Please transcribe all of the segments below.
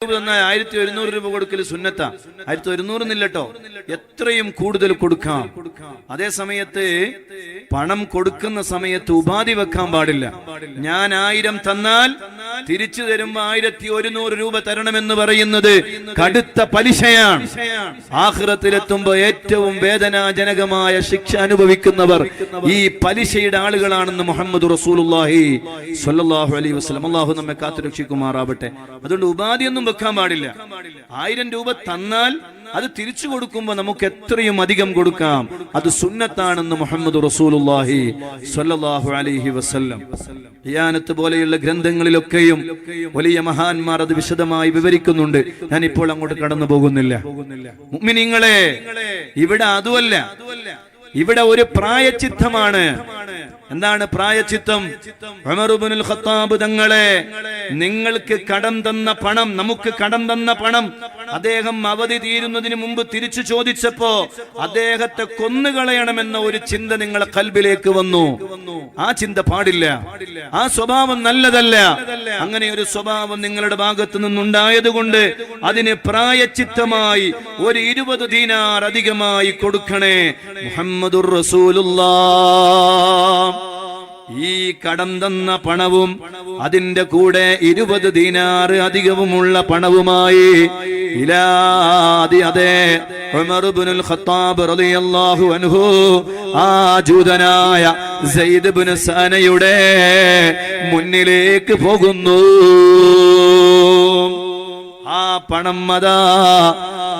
1100 രൂപ കൊടുക്കൽ സുന്നത്താ. 1100 എന്നില്ലട്ടോ, എത്രയും കൂടുതൽ കൊടുക്കാം. അതേ സമയത്ത് പണം കൊടുക്കുന്ന സമയത്ത് ഉപാധി വെക്കാൻ പാടില്ല. ഞാൻ 1000 തന്നാൽ തിരിച്ചു തരുമ്പോ 1100 രൂപ തരണമെന്ന് പറയുന്നത് കടുത്ത പലിശയാണ്. ആഖിറത്തിലെത്തുമ്പോ ഏറ്റവും വേദനാജനകമായ ശിക്ഷ അനുഭവിക്കുന്നവർ ഈ പലിശയുടെ ആളുകളാണെന്ന് മുഹമ്മദ് റസൂലുള്ളാഹി സ്വല്ലല്ലാഹു അലൈഹി വസല്ലം. അല്ലാഹു നമ്മെ കാത്തുരക്ഷിക്കുമാറാവട്ടെ. അതുകൊണ്ട് ഉപാധിയൊന്നും വെക്കാൻ പാടില്ല. 1000 രൂപ തന്നാൽ അത് തിരിച്ചു കൊടുക്കുമ്പോ നമുക്ക് എത്രയും അധികം കൊടുക്കാം. അത് സുന്നത്താണെന്ന് മുഹമ്മദ് റസൂലുള്ളാഹി സ്വല്ലല്ലാഹു അലൈഹി വസല്ലം. ഖിയാനത്ത് പോലെയുള്ള ഗ്രന്ഥങ്ങളിലൊക്കെയും വലിയ മഹാന്മാർ അത് വിശദമായി വിവരിക്കുന്നുണ്ട്. ഞാൻ ഇപ്പോൾ അങ്ങോട്ട് കടന്നു പോകുന്നില്ല. മുഅ്മിനീങ്ങളെ, ഇവിടെ അതുമല്ല, ഇവിടെ ഒരു പ്രായച്ചിത്തമാണ്. എന്താണ് പ്രായച്ചിത്തം? ഉമർ ഇബ്നുൽ ഖത്താബ് തങ്ങളെ, നിങ്ങൾക്ക് കടം തന്ന പണം, നമുക്ക് കടം തന്ന പണം അദ്ദേഹം അവധി തീരുന്നതിന് മുമ്പ് തിരിച്ചു ചോദിച്ചപ്പോ അദ്ദേഹത്തെ കൊന്നുകളയണമെന്ന ഒരു ചിന്ത നിങ്ങളെ കൽബിലേക്ക് വന്നു. ആ ചിന്ത പാടില്ല. ആ സ്വഭാവം നല്ലതല്ല. അങ്ങനെ ഒരു സ്വഭാവം നിങ്ങളുടെ ഭാഗത്തു നിന്നുണ്ടായത് കൊണ്ട് അതിന് പ്രായച്ചിത്തമായി ഒരു 20 ദീനാർ അധികമായി കൊടുക്കണേ. മുഹമ്മദുർ റസൂലുള്ളാഹ് ഈ കടം തന്ന പണവും അതിന്റെ കൂടെ 20 ദീനാർ അധികവുമുള്ള പണവുമായി അതെ ഉമർ ഇബ്നുൽ ഖത്താബ് റളിയല്ലാഹു അൻഹു ആ ജൂതനായ സയ്യിദ് ഇബ്നു സനയുടെ മുന്നിലേക്ക് പോകുന്നു. ആ പണം അതാ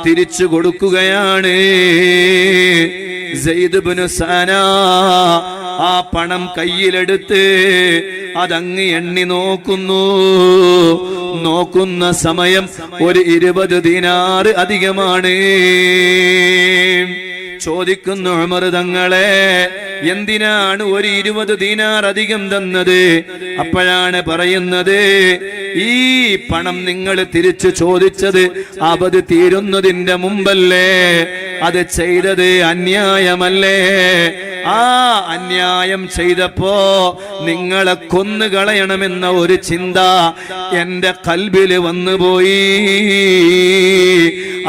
തിരിച്ചു കൊടുക്കുകയാണ്. സയ്യിദ് ഇബ്നു സന ആ പണം കയ്യിലെടുത്ത് അതങ്ങ് എണ്ണി നോക്കുന്ന സമയം ഒരു 20 ദീനാർ അധികമാണ്. ചോദിക്കുന്നു ഉമർ തങ്ങളെ, എന്തിനാണ് ഒരു 20 ദീനാർ അധികം തന്നത്? അപ്പോഴാണ് പറയുന്നത്, ഈ പണം നിങ്ങൾ തിരിച്ചു ചോദിച്ചത് അവധി തീരുന്നതിന്റെ മുമ്പല്ലേ? അത് ചെയ്തത് അന്യായമല്ലേ? ആ അന്യായം ചെയ്തപ്പോ നിങ്ങളെ കൊന്നുകളയണമെന്ന ഒരു ചിന്ത എന്റെ കൽബില് വന്നുപോയി.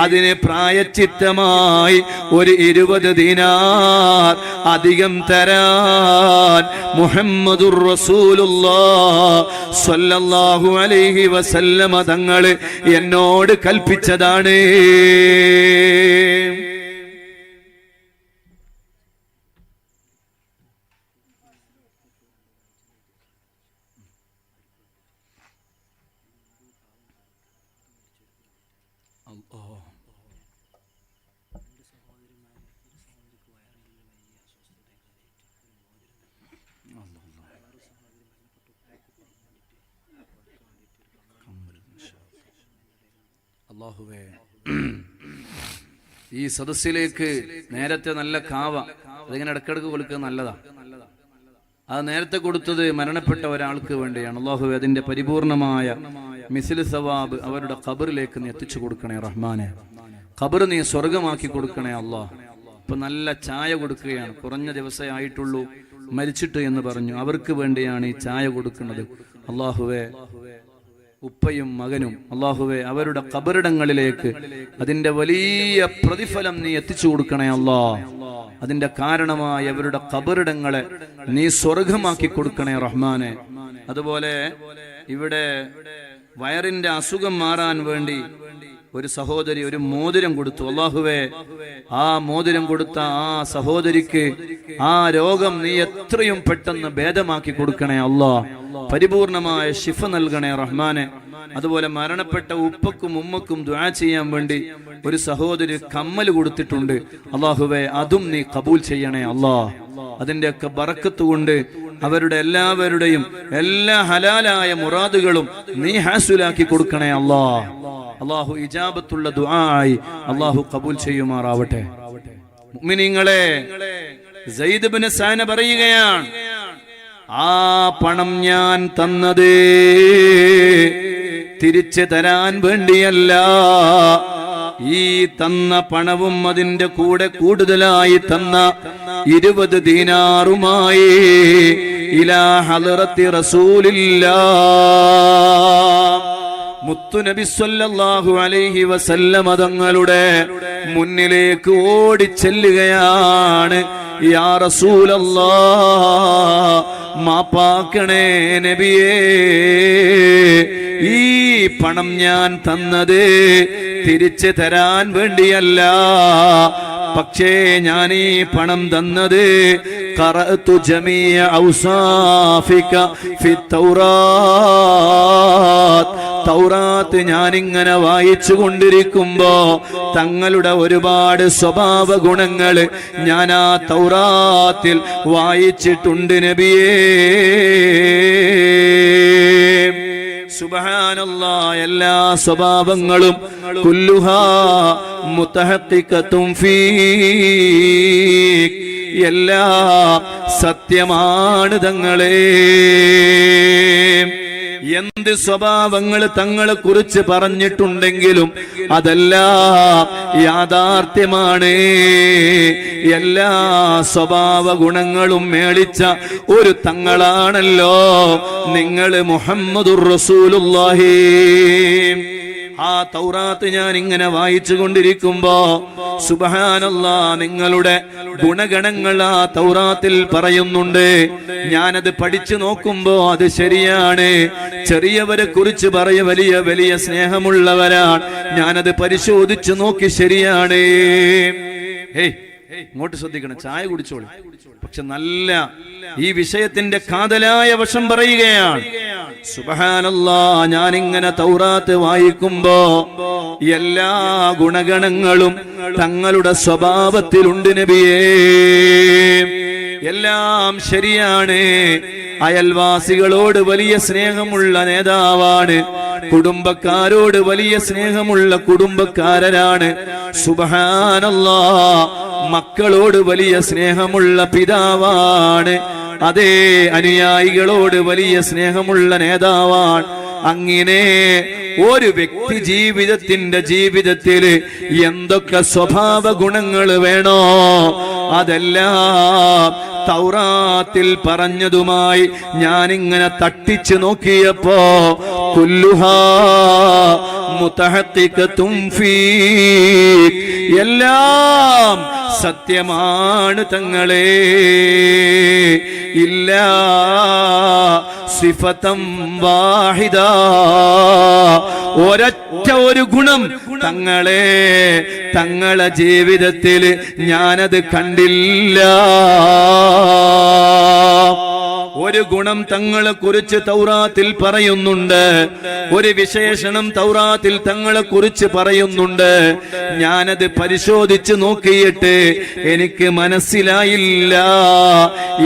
അതിന് പ്രായച്ചിത്തമായി ഒരു 20 ദീനാർ അധികം തരാൻ മുഹമ്മദുർ റസൂലുള്ളാഹ് സ്വല്ലല്ലാഹു അലൈഹി വസല്ലമ തങ്ങൾ എന്നോട് കൽപ്പിച്ചതാണ്. അല്ലാഹുവേ, ഈ സദസ്സിലേക്ക് നേരത്തെ നല്ല കാവ അതിങ്ങനെ ഇടക്കിടക്ക് കൊടുക്കുക നല്ലതാ. അത് നേരത്തെ കൊടുത്തത് മരണപ്പെട്ട ഒരാൾക്ക് വേണ്ടിയാണ്. അല്ലാഹുവേ, അതിന്റെ പരിപൂർണമായ മിസ്ലു സവാബ് അവരുടെ ഖബറിലേക്ക് നീ എത്തിച്ചു കൊടുക്കണേ റഹ്മാനെ. ഖബർ നീ സ്വർഗമാക്കി കൊടുക്കണേ അല്ലാഹ്. ഇപ്പൊ നല്ല ചായ കൊടുക്കുകയാണ്. കുറഞ്ഞ ദിവസമേ ആയിട്ടുള്ളൂ മരിച്ചിട്ട് എന്ന് പറഞ്ഞു. അവർക്ക് വേണ്ടിയാണ് ഈ ചായ കൊടുക്കുന്നത്. അല്ലാഹുവേ, ഉപ്പയും മകനും അല്ലാഹുവേ, അവരുടെ ഖബറിടങ്ങളിലേക്ക് അതിന്റെ വലിയ പ്രതിഫലം നീ എത്തിച്ചു കൊടുക്കണേ അല്ലാഹ്. അതിന്റെ കാരണമായി അവരുടെ ഖബറിടങ്ങളെ നീ സ്വർഗമാക്കി കൊടുക്കണേ റഹ്മാനെ. അതുപോലെ ഇവിടെ വയറിന്റെ അസുഖം മാറാൻ വേണ്ടി ഒരു സഹോദരി ഒരു മോതിരം കൊടുത്തു. അല്ലാഹുവേ, ആ മോതിരം കൊടുത്ത ആ സഹോദരിക്ക് ആ രോഗം നീ എത്രയും പെട്ടെന്ന് ഭേദമാക്കി കൊടുക്കണേ അല്ലാഹ്. പരിപൂർണമായ ശിഫ നൽകണേ റഹ്മാനെ. അതുപോലെ മരണപ്പെട്ട ഉപ്പക്കും ഉമ്മക്കും ദുആ ചെയ്യാൻ വേണ്ടി ഒരു സഹോദരി കമ്മൽ കൊടുത്തിട്ടുണ്ട്. അല്ലാഹുവേ, അതും നീ കബൂൽ ചെയ്യണേ അല്ലാഹ്. അതിന്റെയൊക്കെ ബറക്കത്ത് കൊണ്ട് അവരുടെ എല്ലാവരുടെയും എല്ലാ ഹലാലായ മുറാദുകളും നീ ഹാസുലാക്കി കൊടുക്കണേ അല്ലാഹ്. അല്ലാഹു ഇജാബത്തുള്ള ദുആയി അല്ലാഹു കബൂൽ ചെയ്യുമാറാവട്ടെ. മുഅ്മിനീങ്ങളെ, സയ്യിദ് ഇബ്നു സന പറയുകയാണ്, ആ പണം ഞാൻ തന്നത് തിരിച്ചു തരാൻ വേണ്ടിയല്ല. ഈ തന്ന പണവും അതിന്റെ കൂടെ കൂടുതലായി തന്ന 20 ദീനാറുമായി ഇലാ ഹളറത്തി റസൂലില്ലാഹ് മുത്തുനബി സ്വല്ലല്ലാഹു അലൈഹി വസല്ലമ തങ്ങളുടെ മുന്നിലേക്ക് ഓടി ചെല്ലുകയാണ്. യാ റസൂലല്ലാഹ്, മാപ്പാക്കണേ നബിയേ, ഈ പണം ഞാൻ തന്നത് തിരിച്ചു തരാൻ വേണ്ടിയല്ല, പക്ഷേ ഞാൻ ഈ പണം തന്നത് ഖറഅതു ജമീഅ ഔസാഫിക ഫി തൗറാത്ത്, തൗറാത്ത് ഞാനിങ്ങനെ വായിച്ചു കൊണ്ടിരിക്കുമ്പോ തങ്ങളുടെ ഒരുപാട് സ്വഭാവ ഗുണങ്ങൾ ഞാൻ ആ തൗറാത്തിൽ വായിച്ചിട്ടുണ്ട് നബിയേ. സുബ്ഹാനല്ലാഹ്, എല്ലാ സ്വഭാവങ്ങളും കുല്ലുഹാ മുതഹഖിഖതും ഫീക്, എല്ലാം സത്യമാണ് തങ്ങളെ. എന്ത് സ്വഭാവങ്ങൾ തങ്ങളെ കുറിച്ച് പറഞ്ഞിട്ടുണ്ടെങ്കിലും അതെല്ലാം യാഥാർത്ഥ്യമാണ്. എല്ലാ സ്വഭാവ ഗുണങ്ങളും മേളിച്ച ഒരു തങ്ങളാണല്ലോ നിങ്ങൾ മുഹമ്മദുർ റസൂലുള്ളാഹി. ആ തൗറാത്ത് ഞാൻ ഇങ്ങനെ വായിച്ചു കൊണ്ടിരിക്കുമ്പോ സുബ്ഹാനല്ലാഹ്, നിങ്ങളുടെ ഗുണഗണങ്ങൾ ആ തൗറാത്തിൽ പറയുന്നുണ്ട്. ഞാനത് പഠിച്ചു നോക്കുമ്പോ അത് ശരിയാണ്. ചെറിയവരെ കുറിച്ച് വലിയ വലിയ സ്നേഹമുള്ളവരാണ്. ഞാനത് പരിശോധിച്ചു നോക്കി, ശരിയാണ്. ഇങ്ങോട്ട് ശ്രദ്ധിക്കണം, ചായ കുടിച്ചോളൂ. പക്ഷെ നല്ല ഈ വിഷയത്തിന്റെ കാതലായ വശം പറയുകയാണ്. സുബ്ഹാനല്ലാഹ്, ഞാനിങ്ങനെ തൗറാത്ത് വായിക്കുമ്പോ എല്ലാ ഗുണഗണങ്ങളും തങ്ങളുടെ സ്വഭാവത്തിലുണ്ട് നബിയേ. എല്ലാം ശരിയാണ്. അയൽവാസികളോട് വലിയ സ്നേഹമുള്ള നേതാവാണ്. കുടുംബക്കാരോട് വലിയ സ്നേഹമുള്ള കുടുംബക്കാരനാണ്. സുബ്ഹാനല്ലാഹ്, മക്കളോട് വലിയ സ്നേഹമുള്ള പിതാവാണ്. അതേ, അനുയായികളോട് വലിയ സ്നേഹമുള്ള നേതാവാണ്. അങ്ങനെ ഒരു വ്യക്തി ജീവിതത്തിൽ എന്തൊക്കെ സ്വഭാവ ഗുണങ്ങൾ വേണോ അതെല്ലാം തൗറാത്തിൽ പറഞ്ഞതുമായി ഞാനിങ്ങനെ തട്ടിച്ചു നോക്കിയപ്പോ കുല്ലുഹാ മുതഹഖിഖതും ഫീക്, എല്ലാം സത്യമാണ് തങ്ങളെ. ഇല്ലാ സിഫതം വാഹിദ, ഒരൊറ്റ ഒരു ഗുണം തങ്ങളെ ജീവിതത്തിൽ ഞാനത് കണ്ടില്ല. ഒരു ഗുണം തങ്ങളെ കുറിച്ച് തൗറാത്തിൽ പറയുന്നുണ്ട്, ഒരു വിശേഷണം തൗറാത്തിൽ തങ്ങളെ കുറിച്ച് പറയുന്നുണ്ട്. ഞാനത് പരിശോധിച്ച് നോക്കിയിട്ട് എനിക്ക് മനസ്സിലായില്ല.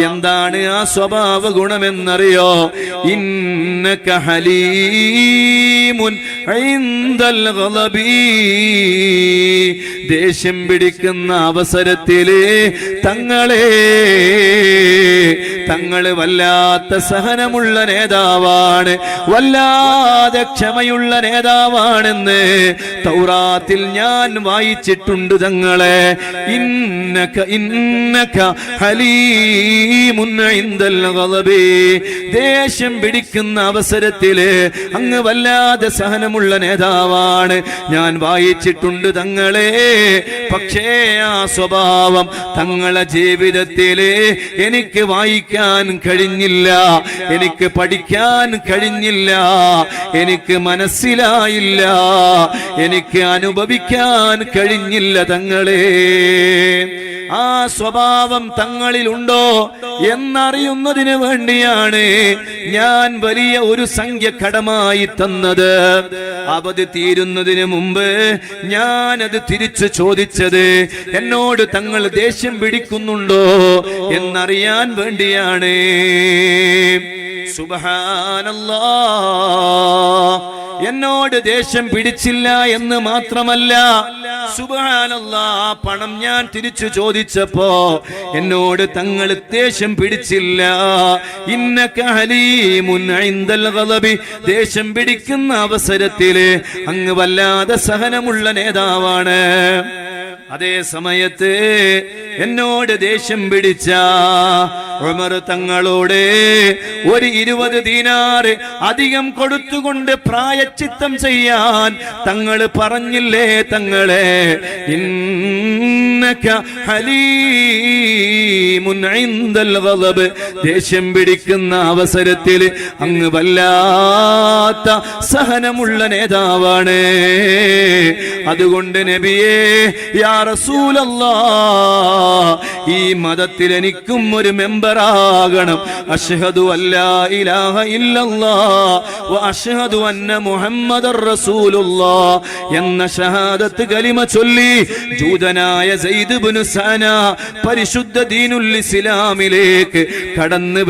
എന്താണ് ആ സ്വഭാവ ഗുണമെന്നറിയോ? ഇന്നക ഹലീമുൻ ഇൻദൽ ഗളബി, ദേഷ്യം പിടിക്കുന്ന അവസരത്തില് തങ്ങള് വല്ലാത്ത സഹനമുള്ള നേതാവാണ്, വല്ലാതെ ക്ഷമയുള്ള നേതാവാണെന്ന് തൗറാത്തിൽ ഞാൻ വായിച്ചിട്ടുണ്ട് തങ്ങളെ. ഇന്നക ഹലീമുൻ ഇൻദൽ ഗളബി, ദേഷ്യം പിടിക്കുന്ന അവസരത്തില് അങ്ങ് വല്ലാതെ സഹനമുള്ള നേതാവാണ്, ഞാൻ വായിച്ചിട്ടുണ്ട് തങ്ങളെ. പക്ഷേ ആ സ്വഭാവം തങ്ങളെ ജീവിതത്തില് എനിക്ക് വായിക്കാൻ കഴിഞ്ഞില്ല, എനിക്ക് പഠിക്കാൻ കഴിഞ്ഞില്ല, എനിക്ക് മനസ്സിലായില്ല, എനിക്ക് അനുഭവിക്കാൻ കഴിഞ്ഞില്ല തങ്ങളെ. ആ സ്വഭാവം തങ്ങളിലുണ്ടോ എന്നറിയുന്നതിന് വേണ്ടിയാണ് ഞാൻ വലിയ ഒരു സംഖ്യ കടമായി തന്നത്. അവധി തീരുന്നതിന് മുമ്പ് ഞാനത് തിരിച്ചു ചോദിച്ചത് എന്നോട് തങ്ങൾ ദേഷ്യം പിടിക്കുന്നുണ്ടോ എന്നറിയാൻ വേണ്ടിയാണ്. സുബ്ഹാനല്ലാഹ്, എന്നോട് ദേഷ്യം പിടിച്ചില്ല എന്ന് മാത്രമല്ല, സുബ്ഹാനല്ലാഹ്, ആ പണം ഞാൻ തിരിച്ചു ചോദിച്ചപ്പോ എന്നോട് തങ്ങൾ ദേഷ്യം പിടിച്ചില്ല. ഇന്നക ഹലീമുൻ ഇൻദൽ ഗളബി, ദേഷ്യം പിടിക്കുന്ന അവസരത്തില് അങ്ങ് വല്ലാതെ സഹനമുള്ള നേതാവാണ്. അതേ സമയത്ത് എന്നോട് ദേഷ്യം പിടിച്ച ഉമർ തങ്ങളോട് ഒരു 20 ദീനാർ അധികം കൊടുത്തുകൊണ്ട് പ്രായശ്ചിത്തം ചെയ്യാൻ തങ്ങൾ പറഞ്ഞില്ലേ തങ്ങളെ, ഇന്നക ഹലീമുൻ ഇൻദൽ ഗളബ്, ദേഷ്യം പിടിക്കുന്ന അവസരത്തിൽ അങ്ങ് വല്ലാത്ത സഹനമുള്ള നേതാവാണ്. അതുകൊണ്ട് നബിയേ യാ റസൂലല്ലാഹ്, ഈ മതത്തിൽ എനിക്കും ഒരു മെമ്പറാകണം. അഷ്ഹദു അല്ലാ ഇലാഹ ഇല്ലല്ലാഹ് വ അഷ്ഹദു അന്ന മുഹമ്മദർ റസൂലുള്ളാഹ് എന്ന ഷഹാദത്ത് കലിമ ചൊല്ലി ജൂതനായ സയ്യിദ് ഇബ്നു സന പരിശുദ്ധ ദീനുൽ ഇസ്ലാമിലേക്ക് കടന്നു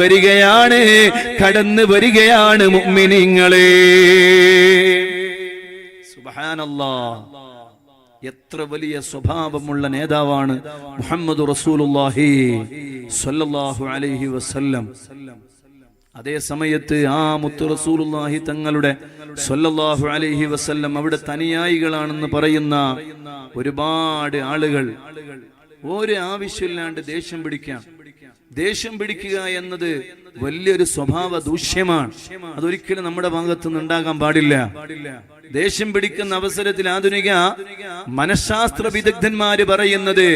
വരികയാണ് മുഅ്മിനീങ്ങളെ. സുബ്ഹാനല്ലാഹ്, എത്ര വലിയ സ്വഭാവമുള്ള നേതാവാണ് മുഹമ്മദ് റസൂലുള്ളാഹി സ്വല്ലല്ലാഹു അലൈഹി വസല്ലം. അതേ സമയത്ത് ആ മുത്ത് റസൂലുള്ളാഹി തങ്ങളുടെ സ്വല്ലല്ലാഹു അലൈഹി വസല്ലം അവിടെ തനിയായികളാണെന്ന് പറയുന്ന ഒരുപാട് ആളുകൾ ഒരു ആവശ്യമില്ലാണ്ട് ദേഷ്യം പിടിക്കുക എന്നത് വലിയൊരു സ്വഭാവ ദൂഷ്യമാണ്. അതൊരിക്കലും നമ്മുടെ ഭാഗത്തുനിന്ന് ഉണ്ടാകാൻ പാടില്ല. ദേഷ്യം പിടിക്കുന്ന അവസരത്തിൽ ആധുനിക മനഃശാസ്ത്ര വിദഗ്ധന്മാര് പറയുന്നത്,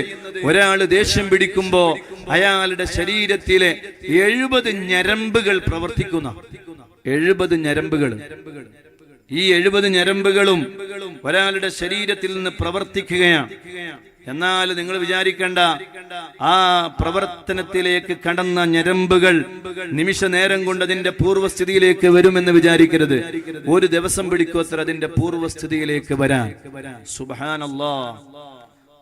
ഒരാൾ ദേഷ്യം പിടിക്കുമ്പോ അയാളുടെ ശരീരത്തിലെ 70 ഞരമ്പുകൾ പ്രവർത്തിക്കുന്ന 70 ഞരമ്പുകൾ, ഈ 70 ഞരമ്പുകളും ഒരാളുടെ ശരീരത്തിൽ നിന്ന് പ്രവർത്തിക്കുകയാണ്. എന്നാൽ നിങ്ങൾ വിചാരിക്കേണ്ട, ആ പ്രവർത്തനത്തിലേക്ക് കടന്ന ഞരമ്പുകൾ നിമിഷ നേരം കൊണ്ട് അതിന്റെ പൂർവ്വസ്ഥിതിയിലേക്ക് വരുമെന്ന് വിചാരിക്കരുത്. ഒരു ദിവസം പിടിക്കോത്ര അതിന്റെ പൂർവ്വസ്ഥിതിയിലേക്ക് വരാൻ. സുബ്ഹാനല്ലാഹ്,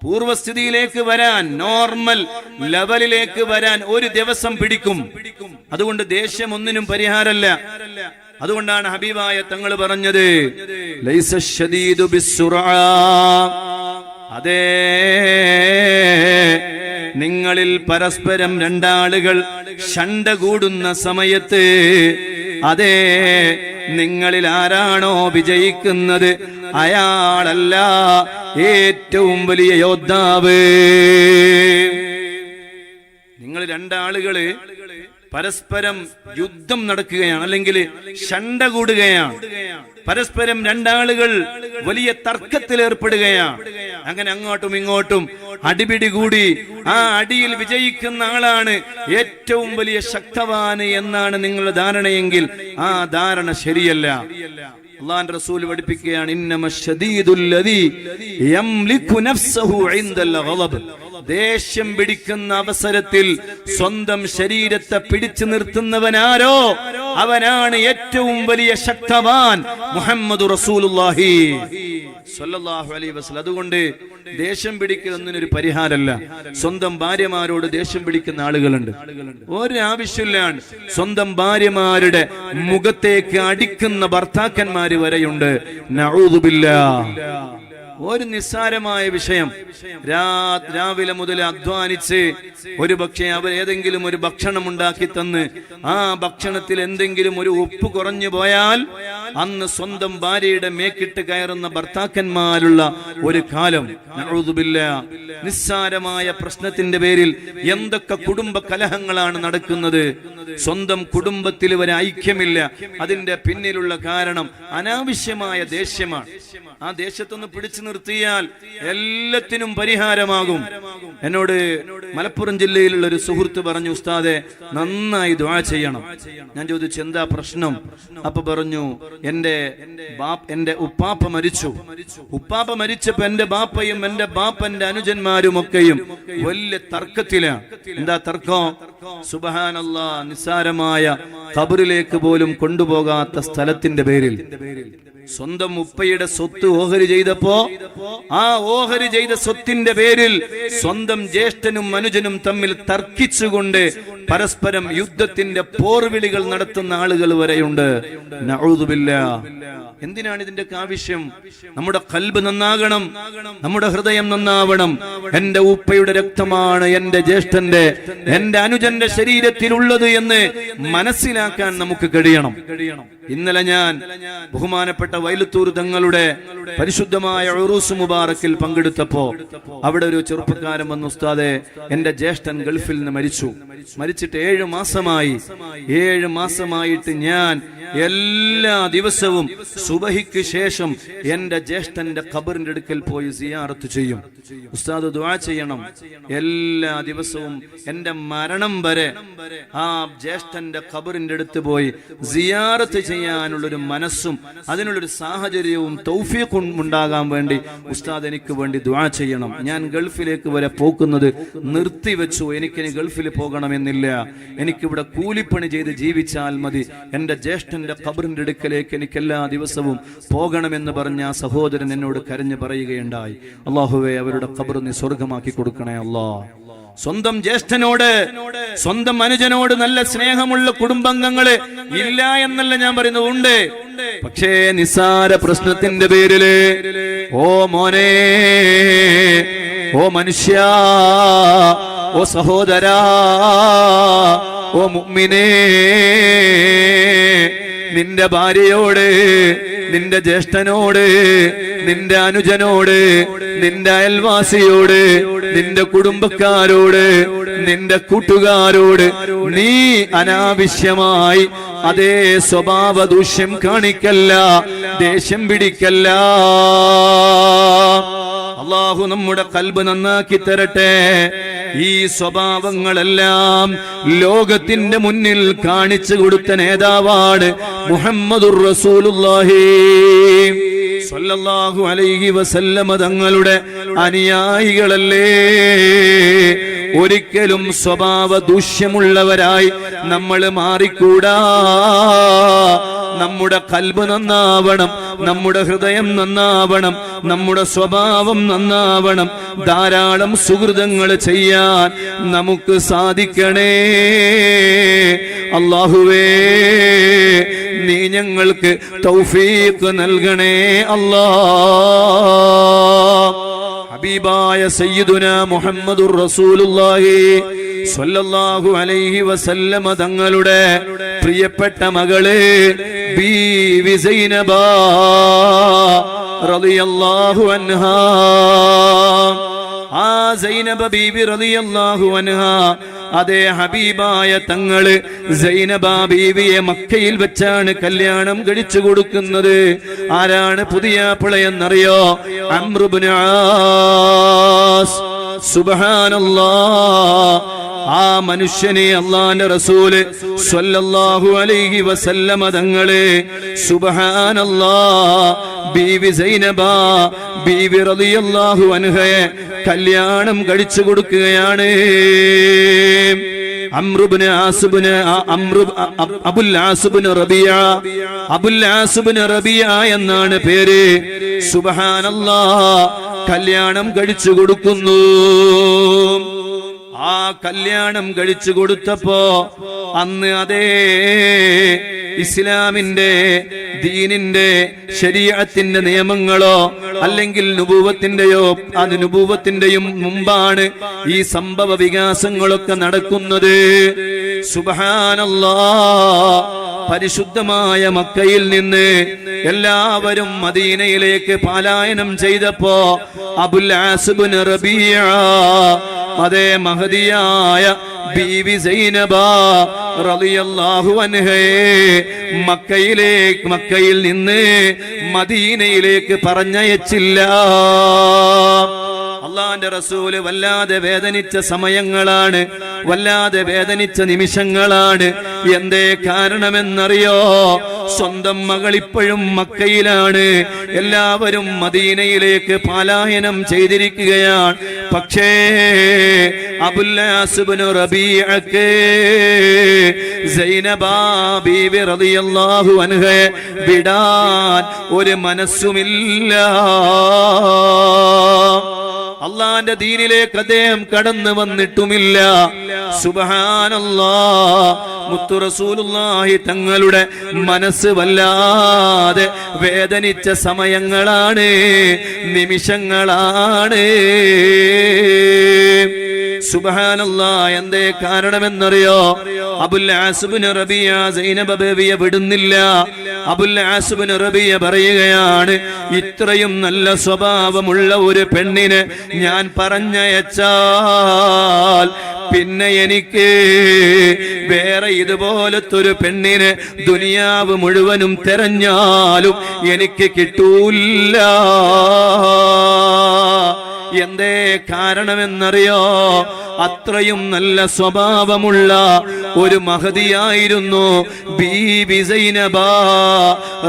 പൂർവ്വസ്ഥിതിയിലേക്ക് വരാൻ, നോർമൽ ലെവലിലേക്ക് വരാൻ ഒരു ദിവസം പിടിക്കും. അതുകൊണ്ട് ദേഷ്യം ഒന്നിനും പരിഹാരമല്ല. അതുകൊണ്ടാണ് ഹബീബായ തങ്ങൾ പറഞ്ഞത്, ലൈസ ശദീദു ബിസ്സുറാ, അതേ നിങ്ങളിൽ പരസ്പരം രണ്ടാളുകൾ ശണ്ട കൂടുന്ന സമയത്ത്, അതേ നിങ്ങളിൽ ആരാണോ വിജയിക്കുന്നത് അയാളല്ല ഏറ്റവും വലിയ യോദ്ധാവ്. നിങ്ങൾ രണ്ടാളുകള് പരസ്പരം യുദ്ധം നടക്കുകയാണ്, അല്ലെങ്കിൽ ശണ്ട കൂടുകയാണ്, പരസ്പരം രണ്ടാളുകൾ വലിയ തർക്കത്തിൽ ഏർപ്പെടുകയാണ്. അങ്ങനെ അങ്ങോട്ടും ഇങ്ങോട്ടും അടിപിടി കൂടി ആ അടിയിൽ വിജയിക്കുന്ന ആളാണ് ഏറ്റവും വലിയ ശക്തവാന് എന്നാണ് നിങ്ങളുടെ ധാരണയെങ്കിൽ ആ ധാരണ ശരിയല്ല. അല്ലാഹുവിന്റെ റസൂൽ പഠിപ്പിക്കുകയാണ്, ഇന്നമശ്ശദീദുല്ലദീ യംലികു നഫ്സഹു ഇൻദൽ ഗളബ്, ദേഷ്യം പിടിക്കുന്ന അവസരത്തിൽ സ്വന്തം ശരീരത്തെ പിടിച്ചു നിർത്തുന്നവനാരോ അവനാണ് ഏറ്റവും വലിയ ശക്തവാൻ, മുഹമ്മദ് റസൂലുള്ളാഹി സ്വല്ലല്ലാഹു അലൈഹി വസല്ലം. അതുകൊണ്ട് ദേഷ്യം പിടിക്കുന്നതിനൊരു പരിഹാരമല്ല. സ്വന്തം ഭാര്യമാരോട് ദേഷ്യം പിടിക്കുന്ന ആളുകളുണ്ട്, ഒരു ആവശ്യമില്ലാണ്ട് സ്വന്തം ഭാര്യമാരുടെ മുഖത്തേക്ക് അടിക്കുന്ന ഭർത്താക്കന്മാര് വരെയുണ്ട്. നഊദു ബില്ലാഹ്. ഒരു നിസ്സാരമായ വിഷയം, രാവിലെ മുതൽ അധ്വാനിച്ച് ഒരു പക്ഷേ അവർ ഏതെങ്കിലും ഒരു ഭക്ഷണം ഉണ്ടാക്കി തന്ന് ആ ഭക്ഷണത്തിൽ എന്തെങ്കിലും ഒരു ഉപ്പ് കുറഞ്ഞു പോയാൽ അന്ന് സ്വന്തം ഭാര്യയുടെ മേക്കിട്ട് കയറുന്ന ഭർത്താക്കന്മാരുള്ള ഒരു കാലം. നഊദു ബില്ലാഹ്. നിസ്സാരമായ പ്രശ്നത്തിന്റെ പേരിൽ എന്തൊക്കെ കുടുംബ കലഹങ്ങളാണ് നടക്കുന്നത്. സ്വന്തം കുടുംബത്തിൽ ഒരു ഐക്യമില്ല. അതിന്റെ പിന്നിലുള്ള കാരണം അനാവശ്യമായ ദേഷ്യമാണ്. ആ ദേഷ്യത്തൊന്ന് പിടിച്ചു നിർത്തിയാൽ എല്ലാത്തിനും പരിഹാരമാകും. എന്നോട് മലപ്പുറം ജില്ലയിലുള്ള ഒരു സുഹൃത്ത് പറഞ്ഞു, ഉസ്താദെ നന്നായി ദുആ ചെയ്യണം. ഞാൻ ചോദിച്ചു എന്താ പ്രശ്നം? അപ്പൊ പറഞ്ഞു, എന്റെ ഉപ്പാപ്പ മരിച്ചു. ഉപ്പാപ്പ മരിച്ചപ്പോ എന്റെ ബാപ്പയും എന്റെ ബാപ്പന്റെ അനുജന്മാരും ഒക്കെയും വലിയ തർക്കത്തിലാണ്. എന്താ തർക്കം? സുബ്ഹാനല്ലാഹ്, നിസ്സാരമായ ഖബറിലേക്ക് പോലും കൊണ്ടുപോകാത്ത സ്ഥലത്തിന്റെ പേരിൽ സ്വന്തം ഉപ്പയുടെ സ്വത്ത് ഓഹരി ചെയ്തപ്പോ ആ ഓഹരി ചെയ്ത സ്വത്തിന്റെ പേരിൽ സ്വന്തം ജ്യേഷ്ഠനും അനുജനും തമ്മിൽ തർക്കിച്ചുകൊണ്ട് പരസ്പരം യുദ്ധത്തിന്റെ പോർവിളികൾ നടത്തുന്ന ആളുകൾ വരെയുണ്ട്. നഊദു ബില്ലാഹ്. എന്തിനാണ് ഇതിന്റെ ആവശ്യം? നമ്മുടെ ഖൽബ് നന്നാകണം, നമ്മുടെ ഹൃദയം നന്നാവണം. എന്റെ ഉപ്പയുടെ രക്തമാണ് എന്റെ ജ്യേഷ്ഠന്റെ, എന്റെ അനുജന്റെ ശരീരത്തിലുള്ളത് എന്ന് മനസ്സിലാക്കാൻ നമുക്ക് കഴിയണം. ഇന്നലെ ഞാൻ ബഹുമാനപ്പെട്ട വൈലത്തൂർ തങ്ങളുടെ പരിശുദ്ധമായ ഉറൂസ് മുബാറക്കിൽ പങ്കെടുത്തപ്പോ അവിടെ ഒരു ചെറുപ്പക്കാരൻ വന്നു, ഉസ്താദേ എന്റെ ജ്യേഷ്ഠൻ ഗൾഫിൽ നിന്ന് മരിച്ചിട്ട് 7 മാസമായി. 7 മാസമായിട്ട് ഞാൻ എല്ലാ ദിവസവും സുബഹിക്ക് ശേഷം എന്റെ ജ്യേഷ്ഠന്റെ ഖബറിന്റെ അടുക്കൽ പോയി സിയാറത്ത് ചെയ്യും. ഉസ്താദ് ദുആ ചെയ്യണം, എല്ലാ ദിവസവും എന്റെ മരണം വരെ ആ ജ്യേഷ്ഠന്റെ ഖബറിന്റെ അടുത്ത് പോയി സിയാറത്ത് ചെയ്യാനുള്ളൊരു മനസ്സും അതിനുള്ളൊരു സാഹചര്യവും തൗഫീഖും ഉണ്ടാകാൻ വേണ്ടി ഉസ്താദ് എനിക്ക് വേണ്ടി ദുആ ചെയ്യണം. ഞാൻ ഗൾഫിലേക്ക് വരെ പോകുന്നത് നിർത്തിവെച്ചു. എനിക്കിനി ഗൾഫിൽ പോകണമെന്നില്ല, എനിക്കിവിടെ കൂലിപ്പണി ചെയ്ത് ജീവിച്ചാൽ മതി. എന്റെ ജ്യേഷ്ഠന്റെ ഖബറിന്റെ അടുക്കലേക്ക് എനിക്ക് എല്ലാ ദിവസവും പോകണമെന്ന് പറഞ്ഞ ആ സഹോദരൻ എന്നോട് കരഞ്ഞു പറയുകയുണ്ടായി. അല്ലാഹുവേ, അവരുടെ ഖബർ നീ സ്വർഗമാക്കി കൊടുക്കണേ അല്ലാ. സ്വന്തം ജ്യേഷ്ഠനോട്, സ്വന്തം അനുജനോട് നല്ല സ്നേഹമുള്ള കുടുംബാംഗങ്ങള് ഇല്ല എന്നല്ല ഞാൻ പറയുന്നത്, ഉണ്ട്. പക്ഷേ നിസ്സാര പ്രശ്നത്തിന്റെ പേരില് ഓ മോനെ, ഓ മനുഷ്യ, ഓ സഹോദരാ, ഓ മുഅ്മിനേ, നിന്റെ ഭാര്യയോട്, നിന്റെ ജ്യേഷ്ഠനോട്, നിന്റെ അനുജനോട്, നിന്റെ അയൽവാസിയോട്, നിന്റെ കുടുംബക്കാരോട്, നിന്റെ കൂട്ടുകാരോട് നീ അനാവശ്യമായി അതേ സ്വഭാവ ദൂഷ്യം കാണിക്കല്ല, ദേഷ്യം പിടിക്കല്ല. അല്ലാഹു നമ്മുടെ ഖൽബ് നന്നാക്കി തരട്ടെ. ഈ സ്വഭാവങ്ങളെല്ലാം ലോകത്തിന്റെ മുന്നിൽ കാണിച്ചു കൊടുത്ത നേതാവാണ് മുഹമ്മദുർ റസൂലുള്ളാഹി സ്വല്ലല്ലാഹു അലൈഹി വസല്ലമ തങ്ങളുടെ അനുയായികളല്ലേ. ഒരിക്കലും സ്വഭാവ ദൂഷ്യമുള്ളവരായി നമ്മൾ മാറിക്കൂടാ. നമ്മുടെ ഖൽബ് നന്നാവണം, നമ്മുടെ ഹൃദയം നന്നാവണം, നമ്മുടെ സ്വഭാവം നന്നാവണം. ധാരാളം സുഹൃതങ്ങൾ ചെയ്യാൻ നമുക്ക് സാധിക്കണേ. അല്ലാഹുവേ, നീ ഞങ്ങൾക്ക് തൗഫീഖ് നൽകണേ അല്ലാ. ഹബീബായ സയ്യിദുനാ മുഹമ്മദുർ റസൂലുള്ളാഹി സ്വല്ലല്ലാഹു അലൈഹി വസല്ലമ തങ്ങളുടെ പ്രിയപ്പെട്ട മകള് ബീവി സൈനബ റളിയല്ലാഹു അൻഹാ. ആ സൈനബ ബീവി റളിയല്ലാഹു അൻഹാ, അതേ ഹബീബായ തങ്ങള് സൈനബ ബീവിയെ മക്കയിൽ വെച്ചാണ് കല്യാണം കഴിച്ചു കൊടുക്കുന്നത്. ആരാണ് പുതിയാപ്പിളയെന്നറിയോ? അംർ ഇബ്നു ആസ്. സുബ്ഹാനല്ലാഹ്. ആ മനുഷ്യനെ അല്ലാഹുവിന്റെ റസൂല് സ്വല്ലല്ലാഹു അലൈഹി വസല്ലമ തങ്ങളെ സുബ്ഹാനല്ലാഹ് ബീവി സൈനബ ബീവി റളിയല്ലാഹു അൻഹയെ കല്യാണം കഴിച്ചു കൊടുക്കുകയാണ്. അബുൽ ആസ് ഇബ്നു റബീഅ എന്നാണ് പേര്. സുബ്ഹാനല്ലാഹ്, കല്യാണം കഴിച്ചു കൊടുക്കുന്നു. ആ കല്യാണം കഴിച്ചു കൊടുത്തപ്പോ അന്ന് അതേ ഇസ്ലാമിന്റെ ദീനിന്റെ ശരീഅത്തിന്റെ നിയമങ്ങളോ അല്ലെങ്കിൽ നുബൂവത്തിന്റെയോ, അത് നുബൂവത്തിന്റെയും മുമ്പാണ് ഈ സംഭവ വികാസങ്ങളൊക്കെ നടക്കുന്നത്. സുബ്ഹാനല്ലാഹ്. പരിശുദ്ധമായ മക്കയിൽ നിന്ന് എല്ലാവരും മദീനയിലേക്ക് പലായനം ചെയ്തപ്പോ അബുൽ ആസ് ഇബ്നു റബീഅ, അതേ മഹദിയായ ബീവി സൈനബ റളിയല്ലാഹു അൻഹയെ മക്കയിൽ നിന്ന് മദീനയിലേക്ക് പറഞ്ഞയച്ചില്ല. അല്ലാഹുവിന്റെ റസൂല് വല്ലാതെ വേദനിച്ച സമയങ്ങളാണ്, വല്ലാതെ വേദനിച്ച നിമിഷങ്ങളാണ്. എന്തേ കാരണമെന്നറിയോ? സ്വന്തം മകൾ ഇപ്പോഴും മക്കയിലാണ്, എല്ലാവരും മദീനയിലേക്ക് പലായനം ചെയ്തിരിക്കുകയാണ്. പക്ഷേ അബുൽ ആസ് ഇബ്നു റബീഅക്ക് സൈനബ ബീവി റളിയല്ലാഹു അൻഹയെ വിടാൻ ഒരു മനസ്സുമില്ല. അള്ളാന്റെ ദീനിലേക്ക് അദ്ദേഹം കടന്നു വന്നിട്ടുമില്ല. സുബ്ഹാനല്ലാഹ്. മുത്തു റസൂലുള്ളാഹി തങ്ങളുടെ മനസ്സ് വല്ലാതെ വേദനിച്ച സമയങ്ങളാണ്, നിമിഷങ്ങളാണ്. സുബ്ഹാനല്ലാഹ്. എന്തേ കാരണമെന്നറിയോ? അബുൽ ആസ് ഇബ്നു റബിയ സൈനബ ബീവിയെ വിടുന്നില്ല. അബുൽ ആസ് ഇബ്നു റബിയ പറയുകയാണ്, ഇത്രയും നല്ല സ്വഭാവമുള്ള ഒരു പെണ്ണിനെ ഞാൻ പറഞ്ഞയച്ചാൽ പിന്നെ എനിക്ക് വേറെ ഇതുപോലത്തൊരു പെണ്ണിനെ ദുനിയാവ് മുഴുവനും തെരഞ്ഞാലും എനിക്ക് കിട്ടൂല്ല. എന്തേ കാരണമെന്നറിയോ? അത്രയും നല്ല സ്വഭാവമുള്ള ഒരു മഹദിയായിരുന്നു ബീബി സൈനബ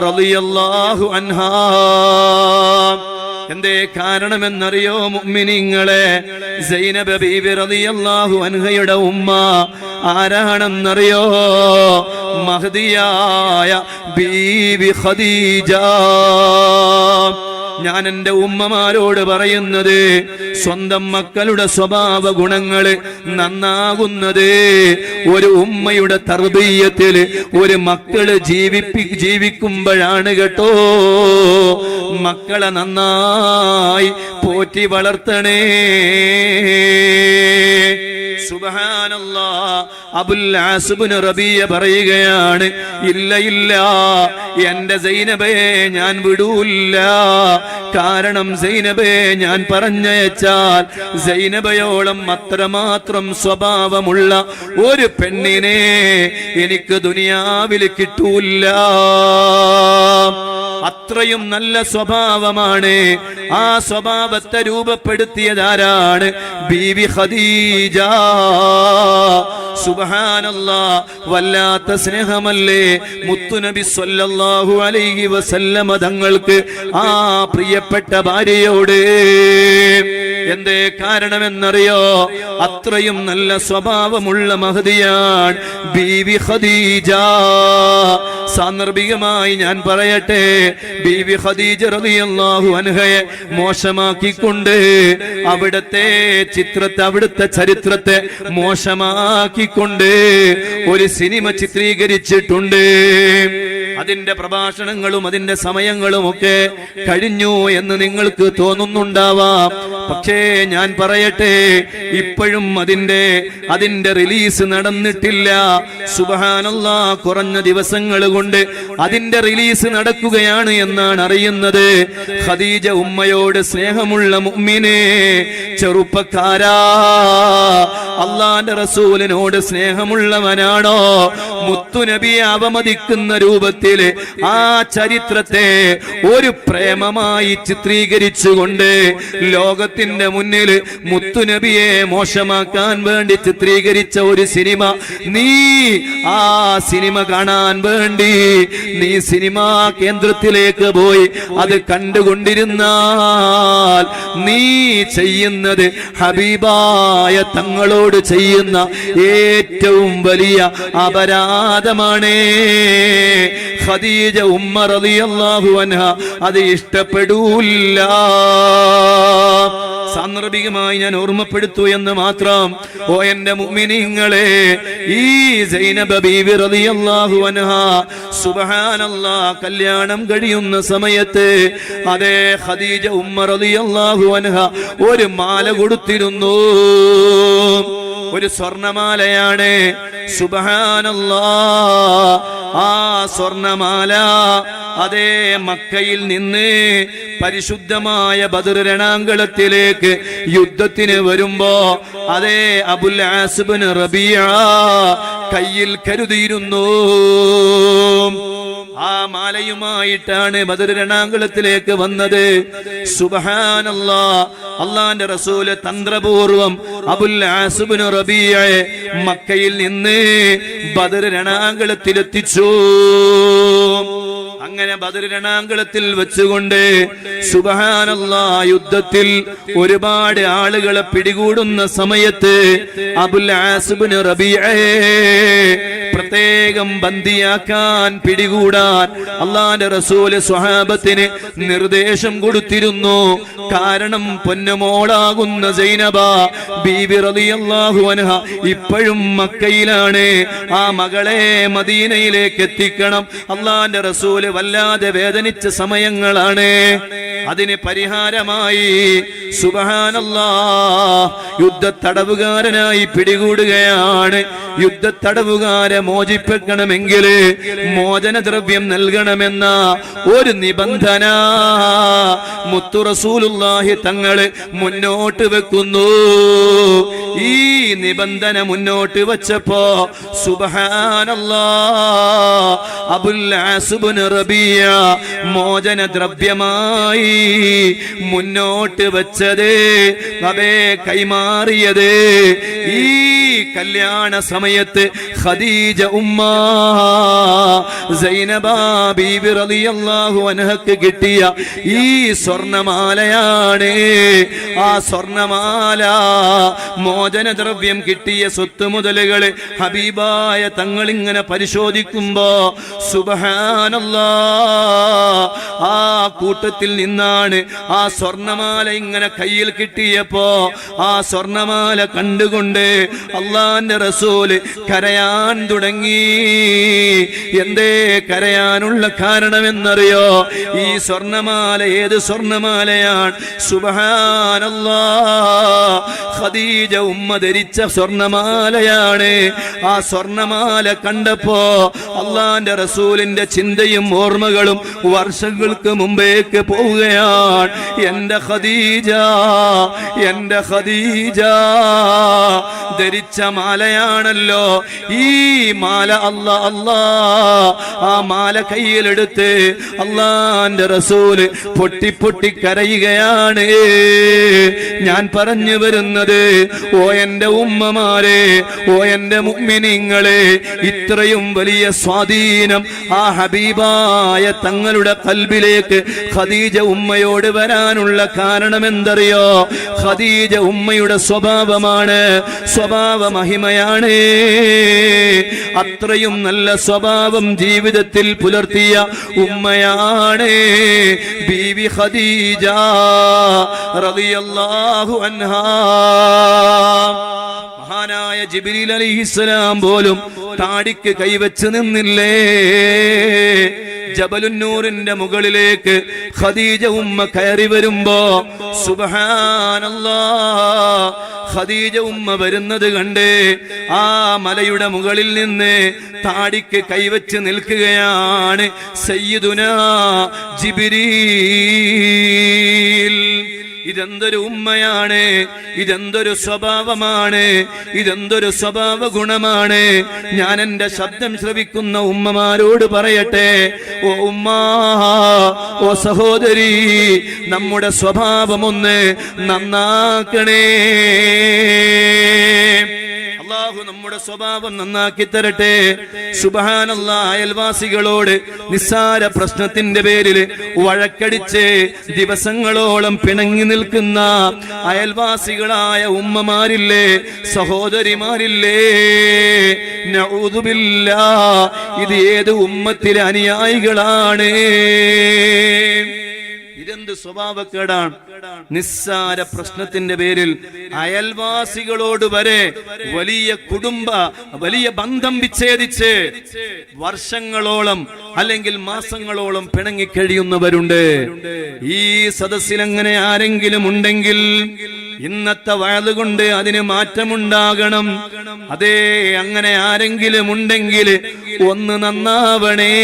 റളിയല്ലാഹു അൻഹാ. എന്തേ കാരണമെന്നറിയോ മുഅ്മിനീങ്ങളെ? സൈനബ ബീബി റളിയല്ലാഹു അൻഹയുടെ ഉമ്മ ആരാണെന്നറിയോ? മഹദിയായ ബീബി ഖദീജ. ഞാൻ എൻ്റെ ഉമ്മമാരോട് പറയുന്നത്, സ്വന്തം മക്കളുടെ സ്വഭാവ ഗുണങ്ങള് നന്നാകുന്നത് ഒരു ഉമ്മയുടെ തർബീയത്തില് ഒരു മക്കള് ജീവിക്കുമ്പോഴാണ് കേട്ടോ. മക്കളെ നന്നായി പോറ്റി വളർത്തണേ. സുബ്ഹാനല്ലാഹ്. അബുൽ ആസ് ഇബ്നു റബിയ പറയുകയാണ്, ഇല്ല ഇല്ല, എന്റെ സൈനബയെ ഞാൻ വിടൂല്ല. കാരണം സൈനബയെ ഞാൻ പറഞ്ഞയച്ചാൽ സൈനബയോളം അത്രമാത്രം സ്വഭാവമുള്ള ഒരു പെണ്ണിനെ എനിക്ക് ദുനിയാവിൽ കിട്ടൂല്ല. അത്രയും നല്ല സ്വഭാവമാണ്. ആ സ്വഭാവത്തെ രൂപപ്പെടുത്തിയതാരാണ്? ബീവി ഖദീജ. സുബ്ഹാനല്ലാഹ്. വല്ലാത്ത സ്നേഹമല്ലേ മുത്തുനബി സ്വല്ലല്ലാഹു അലൈഹി വസല്ലമ തങ്ങൾക്ക് ആ പ്രിയപ്പെട്ട ഭാര്യയോട്. എന്തേ കാരണമെന്നറിയോ? അത്രയും നല്ല സ്വഭാവമുള്ള മഹദിയാണ് ബീവി ഖദീജ. സാന്ദർഭികമായി ഞാൻ പറയട്ടെ, ബീവി ഖദീജ റളിയല്ലാഹു അൻഹയെ മോശമാക്കിക്കൊണ്ട് അവിടുത്തെ ചിത്രത്തെ, അവിടുത്തെ ചരിത്രത്തെ മോശമാക്കിക്കൊണ്ട് ഒരു സിനിമ ചിത്രീകരിച്ചിട്ടുണ്ട്. അതിന്റെ പ്രഭാഷണങ്ങളും അതിന്റെ സമയങ്ങളും ഒക്കെ കഴിഞ്ഞു എന്ന് നിങ്ങൾക്ക് തോന്നുന്നുണ്ടാവാം. പക്ഷേ ഞാൻ പറയട്ടെ, ഇപ്പോഴും അതിന്റെ റിലീസ് നടന്നിട്ടില്ല. സുബ്ഹാനല്ലാഹ്. കുറഞ്ഞ ദിവസങ്ങൾ കൊണ്ട് അതിന്റെ റിലീസ് നടക്കുകയാണ് എന്നാണ് അറിയുന്നത്. ഖദീജ ഉമ്മയോട് സ്നേഹമുള്ള മുഅ്മിനേ, ചെറുപ്പക്കാരാ, അല്ലാഹുവിന്റെ റസൂലിനോട് സ്നേഹമുള്ളവനാണോ മുത്തുനബിയെ അവമതിക്കുന്ന രൂപത്തിൽ ആ ചരിത്രത്തെ ഒരു പ്രേമമായി ചിത്രീകരിച്ചുകൊണ്ട് ലോകത്തിന്റെ മുന്നിൽ മുത്തുനബിയെ മോശമാക്കാൻ വേണ്ടി ചിത്രീകരിച്ച ഒരു സിനിമ, നീ ആ സിനിമ കാണാൻ വേണ്ടി നീ സിനിമാ കേന്ദ്രത്തിലേക്ക് പോയി അത് കണ്ടുകൊണ്ടിരുന്നാൽ നീ ചെയ്യുന്നത് ഹബീബായ തങ്ങളോട് ചെയ്യുന്ന ഏറ്റവും വലിയ അപരാധമാണ്. ഖദീജ ഉമ്മ റളിയല്ലാഹു അൻഹ അത് ഇഷ്ടപ്പെടൂല്ല. സാന്ദർഭികമായി ഞാൻ ഓർമ്മപ്പെടുത്തു എന്ന് മാത്രം. ഓ എന്റെ മുഅ്മിനീങ്ങളെ, ഈ സൈനബ ബീവി റളിയല്ലാഹു അൻഹ സുബ്ഹാനല്ലാഹ് കല്യാണം കഴിയുന്ന സമയത്ത് അതേ ഖദീജ ഉമ്മ റളിയല്ലാഹു അൻഹ ഒരു മാല കൊടുത്തിരുന്നു. ഒരു സ്വർണമാലയാണ്. സുബ്ഹാനല്ലാഹ്. ആ സ്വർണമാല അതേ മക്കയിൽ നിന്ന് പരിശുദ്ധമായ ബദർ രണാങ്കളത്തിലേക്ക് യുദ്ധത്തിന് വരുമ്പോ അതേ അബുൽ ആസ് ഇബ്നു റബിയ കയ്യിൽ കരുതിയിരുന്നു. ആ മാലയുമായിട്ടാണ് ബദർ രണാങ്കളത്തിലേക്ക് വന്നത്. സുബ്ഹാനല്ലാഹ്. അല്ലാഹുവിന്റെ റസൂല് തന്ത്രപൂർവം അബുൽ ആസ് ഇബ്നു റബിയയെ മക്കയിൽ നിന്ന് ബദർ രണാങ്കളത്തിലെത്തിച്ചു. അങ്ങനെ ബദർ രണാങ്കളത്തിൽ വെച്ചുകൊണ്ട് സുബ്ഹാനല്ലാഹ് യുദ്ധത്തിൽ ഒരുപാട് ആളുകളെ പിടികൂടുന്ന സമയത്ത് അബുൽ ആസ് ഇബ്നു റബിയയെ പ്രത്യേകം ബന്ദിയാക്കാൻ പിടികൂടാൻ അള്ളാന്റെ റസൂല് സ്വഹാബത്തിന് നിർദ്ദേശം കൊടുത്തിരുന്നു. കാരണം പൊന്നുമോളാകുന്ന സൈനബ ബീബി റളിയല്ലാഹു അൻഹ ഇപ്പോഴും മക്കയിലാണ്. ആ മകളെ മദീനയിലേക്ക് എത്തിക്കണം. അള്ളാന്റെ റസൂല് വല്ലാതെ വേദനിച്ച സമയങ്ങളാണ്. അതിന് പരിഹാരമായി സുബ്ഹാനല്ലാഹ് യുദ്ധത്തടവുകാരനായി പിടികൂടുകയാണ്. യുദ്ധത്തടവുകാരെ മോചിപ്പിക്കണമെങ്കിൽ മോചനദ്രവ്യം നൽകണമെന്ന ഒരു നിബന്ധന മുത്തു റസൂലുള്ളാഹി തങ്ങള് മുന്നോട്ട് വെക്കുന്നു. ഈ നിബന്ധന മുന്നോട്ട് വച്ചപ്പോ സുബ്ഹാനല്ലാഹ് അബുൽ ആസ് ഇബ്നു റബീഅ മോചനദ്രവ്യമായി മുന്നോട്ട് വച്ചത് നബി കൈമാറിയത് ഈ കല്യാണ സമയത്ത് ഖദീജ ഉമ്മ സൈനബ ബീബി റളിയല്ലാഹു അൻഹക്ക് കിട്ടിയ ഈ സ്വർണമാലയാണ്. ആ സ്വർണമാല മോചനദ്രവ്യം കിട്ടിയ സ്വത്ത് മുതലുകള് ഹബീബായ തങ്ങളിങ്ങനെ പരിശോധിക്കുമ്പോ സുബ്ഹാനല്ലാഹ് ആ കൂട്ടത്തിൽ നിന്നാണ് ആ സ്വർണമാല ഇങ്ങനെ കയ്യിൽ കിട്ടിയപ്പോ ആ സ്വർണമാല കണ്ടുകൊണ്ട് അള്ളാന്റെ റസൂല് കരയാൻ തുടങ്ങി. എന്തേ കരയാനുള്ള കാരണമെന്നറിയോ? ഈ സ്വർണമാല ഏത് സ്വർണമാലയാണ്? സുബ്ഹാനല്ലാഹ് ഖദീജ ഉമ്മ ധരിച്ച സ്വർണമാലയാണ്. ആ സ്വർണമാല കണ്ടപ്പോ അള്ളാന്റെ റസൂലിന്റെ ചിന്തയും ഓർമ്മകളും വർഷങ്ങൾക്ക് മുമ്പേക്ക് പോവുകയാണ്. എന്റെ ഖദീജ, എന്റെ ഖദീജ ധരിച്ച മാലയാണല്ലോ ഈ മാല. അല്ലാ ആ മാല കയ്യിലെടുത്ത് അള്ളാന്റെ റസൂല് പൊട്ടി പൊട്ടി കരയുകയാണ്. ഞാൻ പറഞ്ഞു വരുന്നത്, ഓ എന്റെ ഉമ്മമാരെ, ഓ എന്റെ മുഅ്മിനീങ്ങളെ, ഇത്രയും വലിയ സ്വാധീനം ആ ഹബീബായ തങ്ങളുടെ ഖൽബിലേക്ക് ഖദീജ ഉമ്മയോട് വരാനുള്ള കാരണം എന്തറിയോ? ഖദീജ ഉമ്മയുടെ സ്വഭാവമാണ്, സ്വഭാവ മഹിമയാണ്. അത്രയും നല്ല സ്വഭാവം ജീവിതത്തിൽ പുലർത്തിയ ഉമ്മയാണ് ബീവി ഖദീജ റളിയല്ലാഹു അൻഹാ. മഹാനായ ജിബ്രീൽ അലൈഹിസ്സലാം പോലും താടിക്ക് കൈവച്ച് നിന്നില്ലേ? ജബലുന്നൂറിന്റെ മുകളിലേക്ക് ഖദീജ ഉമ്മ കയറി വരുമ്പോ സുബ്ഹാനല്ലാഹ് ഖദീജ ഉമ്മ വരുന്നത് കണ്ട് ആ മലയുടെ മുകളിൽ നിന്ന് താടിക്ക് കൈവച്ച് നിൽക്കുകയാണ് സയ്യിദുനാ ജിബ്രീൽ. ഇതെന്തൊരു ഉമ്മയാണ്, ഇതെന്തൊരു സ്വഭാവമാണ്, ഇതെന്തൊരു സ്വഭാവ ഗുണമാണ്. ഞാൻ എന്റെ ശബ്ദം ശ്രവിക്കുന്ന ഉമ്മമാരോട് പറയട്ടെ, ഓ ഉമ്മ, ഓ സഹോദരി, നമ്മുടെ സ്വഭാവം ഒന്ന് നന്നാക്കണേ. അല്ലാഹു നമ്മുടെ സ്വഭാവം നന്നാക്കി തരട്ടെ. സുബ്ഹാനല്ലാഹ് അയൽവാസികളോട് നിസ്സാര പ്രശ്നത്തിന്റെ പേരിൽ വഴക്കടിച്ച് ദിവസങ്ങളോളം പിണങ്ങി നിൽക്കുന്ന അയൽവാസികളായ ഉമ്മമാരില്ലേ, സഹോദരിമാരില്ലേ? നഊദു ബില്ലാഹ്, ഇത് ഏത് ഉമ്മത്തിലെ അനുയായികളാണ്? ഇതെന്ത് സ്വഭാവക്കേടാണ്? നിസ്സാര പ്രശ്നത്തിന്റെ പേരിൽ അയൽവാസികളോട് വരെ വലിയ ബന്ധം വിച്ഛേദിച്ച് വർഷങ്ങളോളം അല്ലെങ്കിൽ മാസങ്ങളോളം പിണങ്ങിക്കഴിയുന്നവരുണ്ട്. ഈ സദസ്സിൽ അങ്ങനെ ആരെങ്കിലും ഉണ്ടെങ്കിൽ ഇന്നത്തെ വഅദ് കൊണ്ട് അതിന് മാറ്റമുണ്ടാകണം. അതേ, അങ്ങനെ ആരെങ്കിലും ഉണ്ടെങ്കിൽ ഒന്ന് നന്നാവണേ.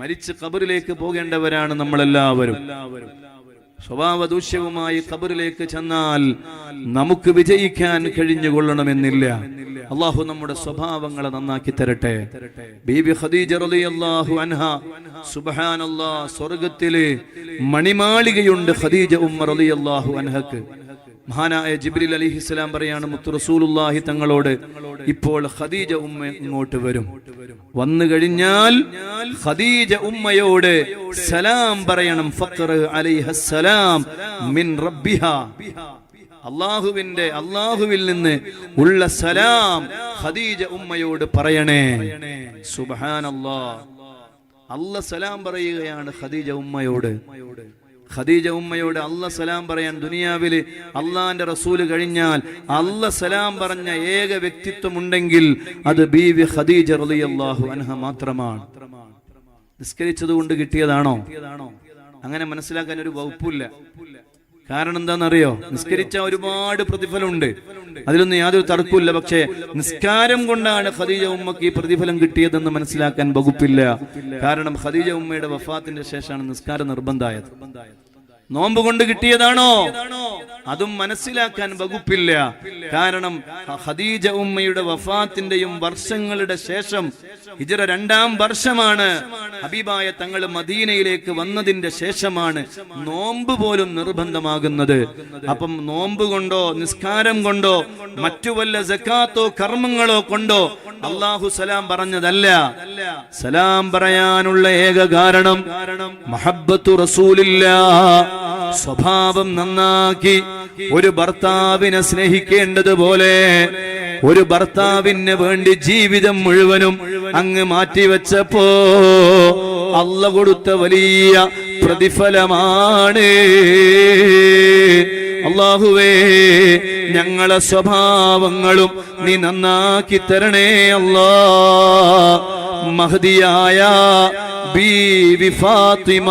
മരിച്ച് ഖബറിലേക്ക് പോകേണ്ടവരാണ് നമ്മളെല്ലാവരും. സ്വഭാവദൂഷ്യവുമായി ഖബറിലേക്ക് ചെന്നാൽ നമുക്ക് വിജയിക്കാൻ കഴിഞ്ഞുകൊള്ളണമെന്നില്ല. അള്ളാഹു നമ്മുടെ സ്വഭാവങ്ങളെ നന്നാക്കി തരട്ടെ. ബീബി ഖദീജ റളിയല്ലാഹു അൻഹ, സുബ്ഹാനല്ലാഹ്, സ്വർഗ്ഗത്തിലെ മണിമാളികയുണ്ട് ഖദീജ ഉമ്മ റളിയല്ലാഹു അൻഹക്ക്. മഹാനായ ജിബ്രീൽ അലൈഹിസ്സലാം പറയാണ് മുത്തു റസൂലുള്ളാഹി തങ്ങളോട്, ഇപ്പോൾ ഖദീജ ഉമ്മ ഇങ്ങോട്ട് വരും. വന്നു കഴിഞ്ഞാൽ ഖദീജ ഉമ്മയോട് സലാം പറയണം. ഫഖ്റ അലൈഹ സലാം മിൻ റബ്ബിഹാ. അള്ളാഹുവിൽ നിന്ന് ഉള്ള സലാം ഖദീജ ഉമ്മയോട് പറയണേ. സുബ്ഹാനല്ലാഹ്, അല്ലാഹ് സലാം പറയുകയാണ് ഖദീജ ഉമ്മയോട്. ഖദീജ ഉമ്മയോട് അല്ലാഹ് സലാം പറയാൻ ദുനിയാവിൽ അള്ളാന്റെ റസൂല് കഴിഞ്ഞാൽ അല്ലാഹ് സലാം പറഞ്ഞ ഏക വ്യക്തിത്വം ഉണ്ടെങ്കിൽ അത് ബീവി ഖദീജ റളിയല്ലാഹു അൻഹ മാത്രമാണ്. നിസ്കരിച്ചത് കൊണ്ട് കിട്ടിയതാണോ? അങ്ങനെ മനസ്സിലാക്കാൻ ഒരു വകുപ്പില്ല. കാരണം എന്താണെന്നറിയോ? നിസ്കരിച്ച ഒരുപാട് പ്രതിഫലമുണ്ട്, അതിലൊന്നും യാതൊരു തർക്കമില്ല. പക്ഷേ നിസ്കാരം കൊണ്ടാണ് ഖദീജ ഉമ്മക്ക് ഈ പ്രതിഫലം കിട്ടിയതെന്ന് മനസ്സിലാക്കാൻ വകുപ്പില്ല. കാരണം ഖദീജ ഉമ്മയുടെ വഫാത്തിന്റെ ശേഷമാണ് നിസ്കാരം നിർബന്ധമായത്. നോമ്പ് കൊണ്ട് കിട്ടിയതാണോ? അതും മനസ്സിലാക്കാൻ വകുപ്പില്ല. കാരണം ഖദീജ ഉമ്മയുടെ വഫാത്തിന്റെയും വർഷങ്ങളുടെ ശേഷം ഹിജ്റ 2-ാം വർഷമാണ് ഹബീബായ തങ്ങൾ മദീനയിലേക്ക് വന്നതിന്റെ ശേഷമാണ് നോമ്പ് പോലും നിർബന്ധമാകുന്നത്. അപ്പം നോമ്പ് കൊണ്ടോ നിസ്കാരം കൊണ്ടോ മറ്റു വല്ല സക്കാത്തോ കർമ്മങ്ങളോ കൊണ്ടോ അല്ലാഹു സലാം പറഞ്ഞതല്ല. സലാം പറയാനുള്ള ഏക കാരണം മഹബ്ബത്തു റസൂലില്ലാഹ്, സ്വഭാവം നന്നാക്കി ഒരു ഭർത്താവിനെ സ്നേഹിക്കേണ്ടതുപോലെ ഒരു ഭർത്താവിന് വേണ്ടി ജീവിതം മുഴുവനും അങ്ങ് മാറ്റിവെച്ചപ്പോ അല്ലാഹ് കൊടുത്ത വലിയ പ്രതിഫലമാണ്. അല്ലാഹുവേ, ഞങ്ങളെ സ്വഭാവങ്ങളും നീ നന്നാക്കി തരണേ അല്ലാഹ്. മഹദിയായ ബീവി ഫാത്തിമ,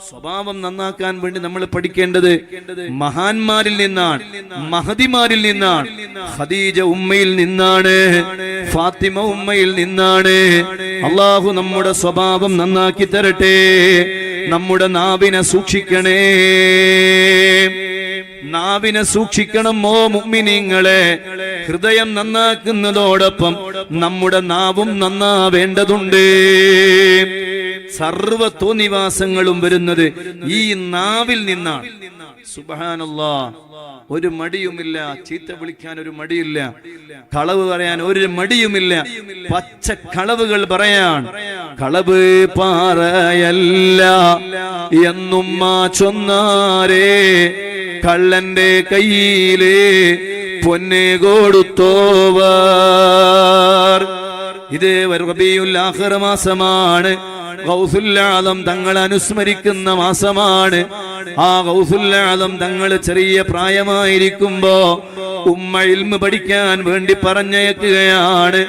സ്വഭാവം നന്നാക്കാൻ വേണ്ടി നമ്മൾ പഠിക്കേണ്ടത് മഹാന്മാരിൽ നിന്നാണ്, മഹദിമാരിൽ നിന്നാണ്. ഖദീജ ഉമ്മയിൽ നിന്നാണ്, ഫാത്തിമ ഉമ്മയിൽ നിന്നാണ്. അല്ലാഹു നമ്മുടെ സ്വഭാവം നന്നാക്കി തരട്ടെ. നമ്മുടെ നാവിനെ സൂക്ഷിക്കണേ, നാവിനെ സൂക്ഷിക്കണം ഓ മുഅ്മിനീങ്ങളെ. ഹൃദയം നന്നാക്കുന്നതോടൊപ്പം നമ്മുടെ നാവും നന്നാവേണ്ടതുണ്ട്. സർവ്വ തോന്നിവാസങ്ങളും വരുന്നത് ഈ നാവിൽ നിന്നാണ്. സുബ്ഹാനല്ലാഹ്, ഒരു മടിയുമില്ല, ചീത്ത വിളിക്കാൻ ഒരു മടിയില്ല, കളവ് പറയാൻ ഒരു മടിയുമില്ല. പച്ച കളവുകൾ പറയാൻ. കളവ് പറയല്ല എന്നും ചൊന്നാരേ, കള്ളന്റെ കയ്യില് പൊന്നെ കൊടുത്തോവർ. ഇത് റബീഉൽ ആഖിർ മാസമാണ്. ഗൗസുൽ ആലം തങ്ങൾ അനുസ്മരിക്കുന്ന മാസമാണ്. ആ ഗൗസുൽ ആലം തങ്ങൾ ചെറിയ പ്രായമായിരിക്കുമ്പോ ഉമ്മ ഇൽമ് പഠിക്കാൻ വേണ്ടി പറഞ്ഞയക്കുകയാണ്.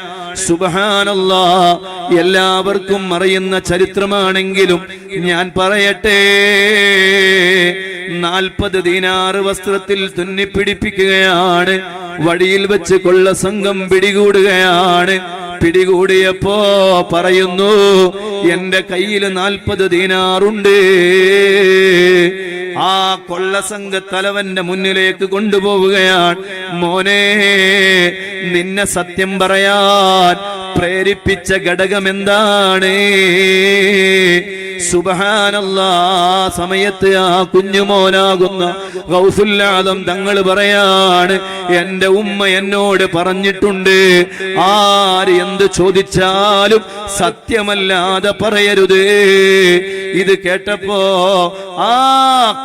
സുബ്ഹാനല്ലാഹ്, എല്ലാവർക്കും അറിയുന്ന ചരിത്രമാണെങ്കിലും ഞാൻ പറയട്ടെ. 40 ദീനാർ വസ്ത്രത്തിൽ തുന്നിപ്പിടിപ്പിക്കുകയാണ്. വഴിയിൽ വെച്ച് കൊള്ള സംഘം പിടികൂടുകയാണ്. പിടികൂടിയപ്പോ പറയുന്നു, എന്റെ കയ്യിൽ 40 ദീനാറുണ്ട്. ആ കൊള്ളസംഘ തലവന്റെ മുന്നിലേക്ക് കൊണ്ടുപോവുകയാണ്. മോനെ, നിന്നെ സത്യം പറയാൻ പ്രേരിപ്പിച്ച ഘടകം എന്താണ്? സുബ്ഹാനല്ലാഹ്, സമയത്ത് ആ കുഞ്ഞുമോനാകുന്ന ഗൗസുൽ ആലം തങ്ങൾ പറയാണ്, എന്റെ ഉമ്മ എന്നോട് പറഞ്ഞിട്ടുണ്ട്, ആര് എന്ത് ചോദിച്ചാലും സത്യമല്ലാതെ പറയരുത്. ഇത് കേട്ടപ്പോ ആ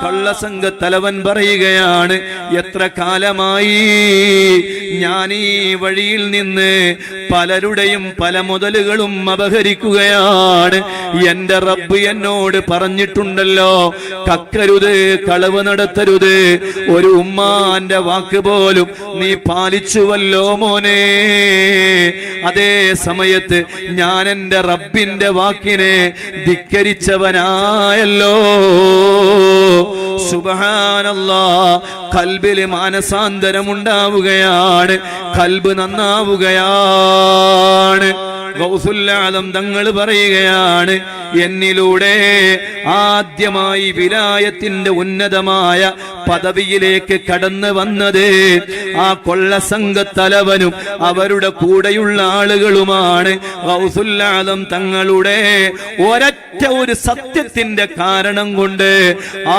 കള്ളസംഘ തലവൻ പറയുകയാണ്, എത്ര കാലമായി ഞാൻ ഈ വഴിയിൽ നിന്ന് പലരുടെയും പല മുതലുകളും അപഹരിക്കുകയാണ്. എന്റെ റബ്ബ് എന്നോട് പറഞ്ഞിട്ടുണ്ടല്ലോ, കക്കരുത്, കളവ് നടത്തരുത്. ഒരു ഉമ്മാന്റെ വാക്ക് പോലും നീ പാലിച്ചുവല്ലോ മോനെ. അതേ സമയത്ത് ഞാൻ എന്റെ റബ്ബിന്റെ വാക്കിനെ ധിക്കരിച്ചവനായല്ലോ. സുബ്ഹാനല്ലാഹ്, ഖൽബിൽ മാനസാന്തരം ഉണ്ടാവുകയാണ്, ഖൽബ് നന്നാവുകയാണ്. ഗൗസുൽ ആലം തങ്ങൾ പറയുകയാണ്, എന്നിലൂടെ ആദ്യമായി വിലായത്തിന്റെ ഉന്നതമായ പദവിയിലേക്ക് കടന്നു വന്നത് ആ കൊള്ളസംഘ തലവനും അവരുടെ കൂടെയുള്ള ആളുകളുമാണ്. ഗൗസുൽ ആലം തങ്ങളുടെ ഒരൊറ്റ ഒരു സത്യത്തിന്റെ കാരണം കൊണ്ട്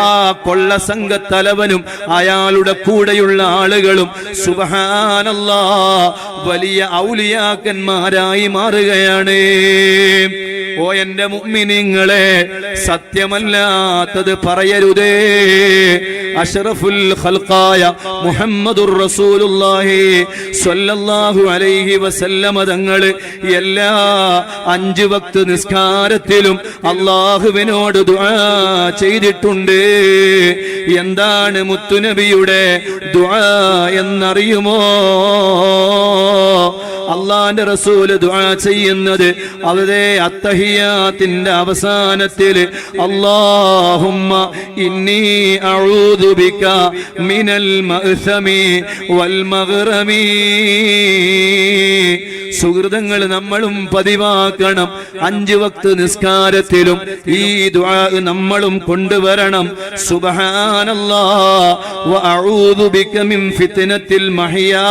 ആ കൊള്ളസംഘ തലവനും അയാളുടെ കൂടെയുള്ള ആളുകളും സുബ്ഹാനല്ലാഹ് വലിയ ഔലിയാക്കന്മാരായി മാറുകയാണ്. ഓ എന്റെ മുഅ്മിനീങ്ങളെ, സത്യമല്ലാത്തത് പറയരുതേ. അഷ്റഫുൽ ഖൽഖായ മുഹമ്മദുർ റസൂലുള്ളാഹി സ്വല്ലല്ലാഹു അലൈഹി വസല്ലമ തങ്ങൾ എല്ലാ 5 വക്ത് നിസ്കാരത്തിലും അല്ലാഹുവിനോട് ദുആ ചെയ്തിട്ടുണ്ട്. എന്താണ് മുത്തുനബിയുടെ ദുആ എന്നറിയുമോ? അള്ളാന്റെ റസൂല് ദുആ ചെയ്യുന്നത് അവരെ അത്തഹിയാത്തിന്റെ അവസാനത്തിൽ അല്ലാഹുമ്മ ഇന്നി അഊദു ബിക മിനൽ മഅ്സമി വൽ മഗ്റമി. സുഹൃതങ്ങൾ നമ്മളും പതിവാക്കണം. 5 വക്ത് നിസ്കാരത്തിലും ഈ ദുആ നമ്മളും കൊണ്ടുവരണം. സുബ്ഹാനല്ലാഹ് വ അഊദു ബിക മിൻ ഫിത്നത്തിൽ മഹിയാ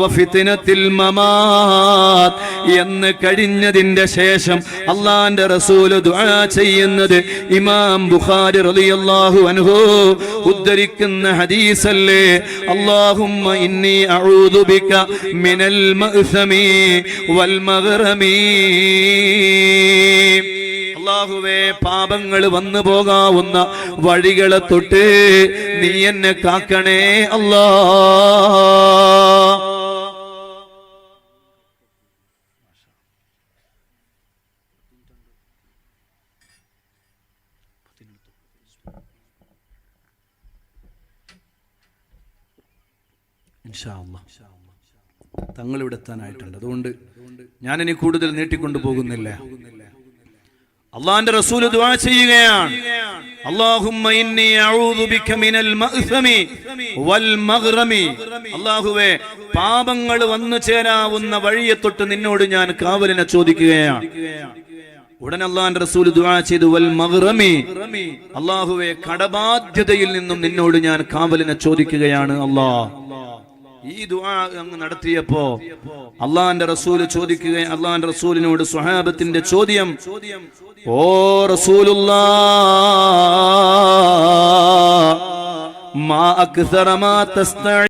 വ ഫിത്നത്തിൽ മമാത് എന്ന് കഴിഞ്ഞതിന്റെ ശേഷം അള്ളാന്റെ റസൂൽ ദുആ ചെയ്യുന്നത് ഇമാം ബുഖാരി റളിയല്ലാഹു അൻഹു ഉദ്ധരിക്കുന്ന ഹദീസല്ലേ. അല്ലാഹുമ്മ ഇന്നി അഊദു ബിക മിനൽ മഅ്സമി വൽ മഗ്റമി. അല്ലാഹുവേ, പാപങ്ങൾ വന്നു പോകാവുന്ന വഴികളെ തൊട്ട് നീ എന്നെ കാക്കണേ അല്ലാഹ്. തങ്ങളിവിടെ എത്താനായിട്ടുണ്ട്. അതുകൊണ്ട് ഞാനിനി കൂടുതൽ നീട്ടിക്കൊണ്ടു പോകുന്നില്ല. അള്ളാന്റെ റസൂൽ ദുആ ചെയ്യുകയാണ്. അല്ലാഹുമ്മ ഇന്നി അഊദു ബിക മിനൽ മഅ്സമി വൽ മഗ്റമി. അല്ലാഹുവേ, പാപങ്ങൾ വന്നു ചേരാവുന്ന വഴിയെ തൊട്ട് നിന്നോട് ഞാൻ കാവലിനെ ചോദിക്കുകയാണ്. ഉടൻ അള്ളാന്റെ റസൂൽ ദുആ ചെയ്തു വൽ മഗ്റമി. അല്ലാഹുവേ, കടബാധ്യതയിൽ നിന്നും നിന്നോട് ഞാൻ കാവലിനെ ചോദിക്കുകയാണ് അല്ലാഹ്. ഈ ദുആ അങ്ങ് നടത്തിയപ്പോ അള്ളാന്റെ റസൂൽ ചോദിക്കുകയും അള്ളാന്റെ റസൂലിനോട് സ്വഹാബത്തിന്റെ ചോദ്യം, ഓ റസൂലുള്ളാഹ്, മാ അക്സറ മാ തസ്തഈ